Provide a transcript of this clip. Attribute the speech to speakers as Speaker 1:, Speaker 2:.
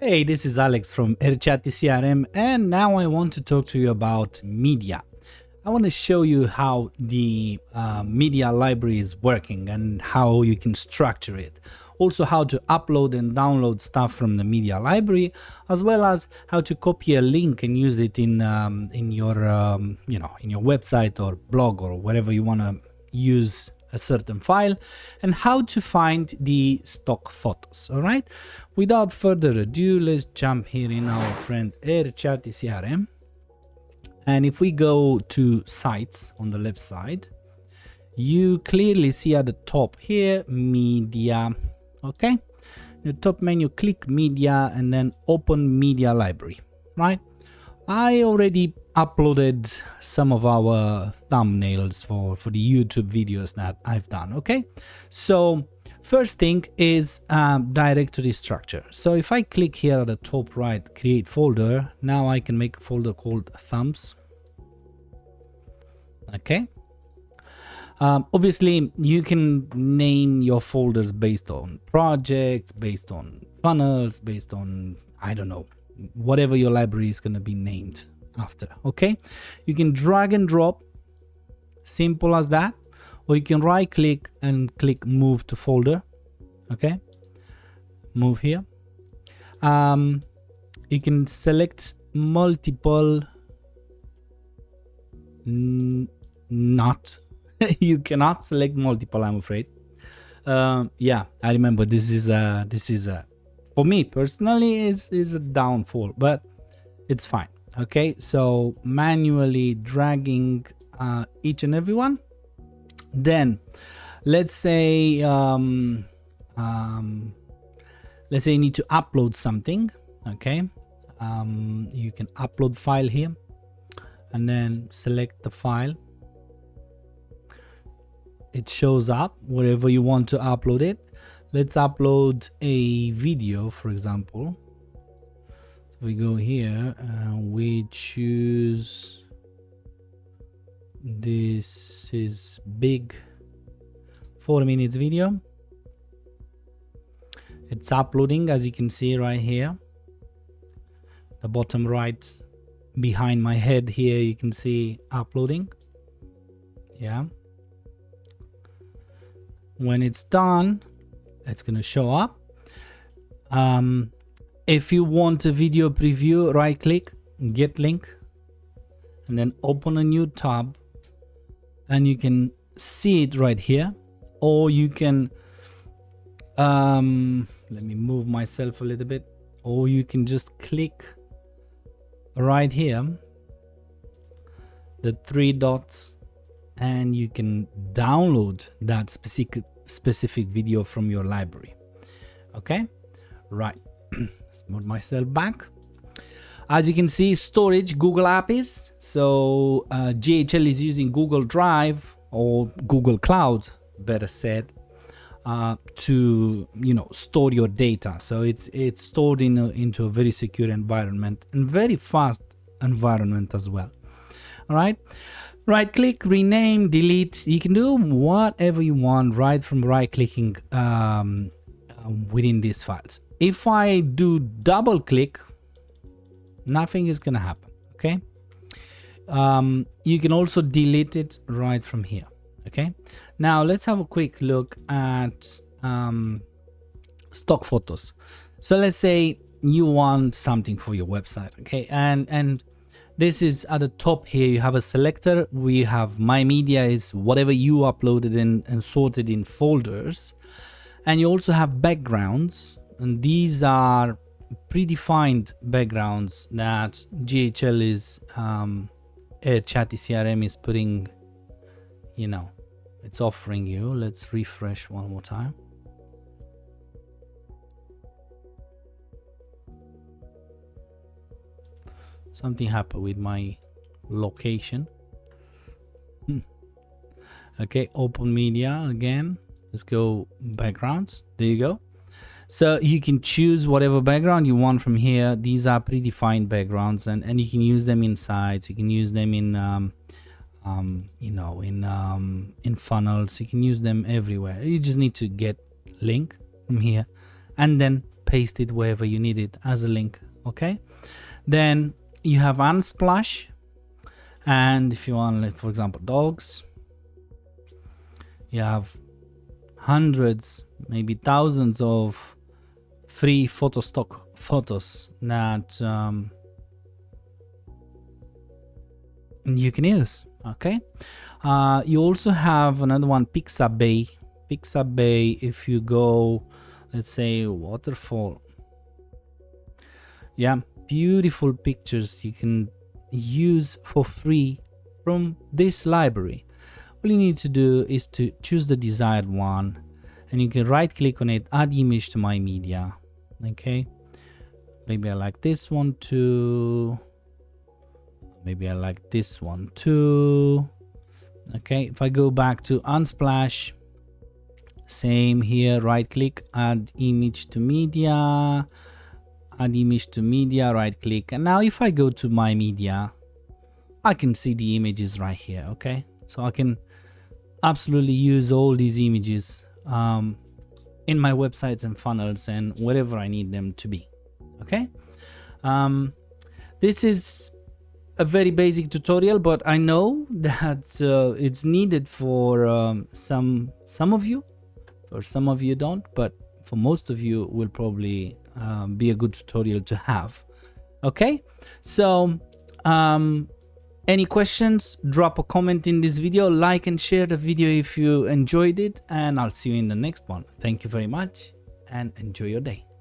Speaker 1: Hey, this is Alex from AirChatty CRM, and now I want to talk to you about media. I want to show you how the media library is working and how you can structure it. Also, how to upload and download stuff from the media library, as well as how to copy a link and use it in your in your website or blog or wherever you want to use a certain file, and how to find the stock photos. All right, without further ado, let's jump here in our friend AirChatty CRM. And if we go to sites on the left side, you clearly see at the top here media. Okay, the top menu, click media and then open media library. Right, I already uploaded some of our thumbnails for the YouTube videos that I've done. Okay, so first thing is directory structure. So if I click here at the top right, create folder, now I can make a folder called thumbs. Okay, obviously you can name your folders based on projects, based on funnels, based on, I don't know, whatever your library is going to be named after. Okay, you can drag and drop, simple as that, or you can right click and click move to folder. Okay, move here. You can select multiple, not you cannot select multiple, I'm afraid. Yeah, I remember this is a for me personally is a downfall, but it's fine. Okay, so manually dragging each and every one. Then let's say you need to upload something. Okay, you can upload file here and then select the file. It shows up wherever you want to upload it. Let's upload a video, for example. So we go here and we choose, this is big 4 minutes video. It's uploading, as you can see right here. The bottom right behind my head here, you can see uploading. Yeah. When it's done, it's going to show up. If you want a video preview, right click, get link, and then open a new tab, and you can see it right here. Or you can let me move myself a little bit, or you can just click right here, the 3 dots, and you can download that specific video from your library. Okay, right. Let's move myself back. As you can see, storage, Google APIs. So GHL is using Google Drive or Google Cloud, better said, to store your data. So it's stored into a very secure environment and very fast environment as well. All right, right click, rename, delete. You can do whatever you want right from right clicking within these files. If I do double click, nothing is gonna happen. Okay, you can also delete it right from here. Okay, now let's have a quick look at stock photos. So let's say you want something for your website. Okay, and this is at the top here. You have a selector. We have my media is whatever you uploaded and sorted in folders, and you also have backgrounds, and these are predefined backgrounds that GHL is AirChatty CRM is putting, it's offering you. Let's refresh one more time. Something happened with my location. Okay, open media again. Let's go backgrounds. There you go. So you can choose whatever background you want from here. These are predefined backgrounds, and you can use them in sites. You can use them in in funnels. You can use them everywhere. You just need to get link from here and then paste it wherever you need it as a link. Okay, then you have Unsplash, and if you want, like, for example, dogs, you have hundreds, maybe thousands of free photo stock photos that you can use. Okay, you also have another one, Pixabay. Pixabay, if you go, let's say, waterfall, yeah, beautiful pictures you can use for free from this library. All you need to do is to choose the desired one, and you can right click on it, add image to my media. Okay, maybe I like this one too, maybe I like this one too. Okay, if I go back to Unsplash, same here, right click, add image to media, add image to media, right click, and now if I go to my media, I can see the images right here. Okay, so I can absolutely use all these images in my websites and funnels and whatever I need them to be. Okay, this is a very basic tutorial, but I know that it's needed for some of you. For some of you don't, but for most of you will probably be a good tutorial to have. Okay, so any questions, drop a comment in this video, like and share the video if you enjoyed it, and I'll see you in the next one. Thank you very much and enjoy your day.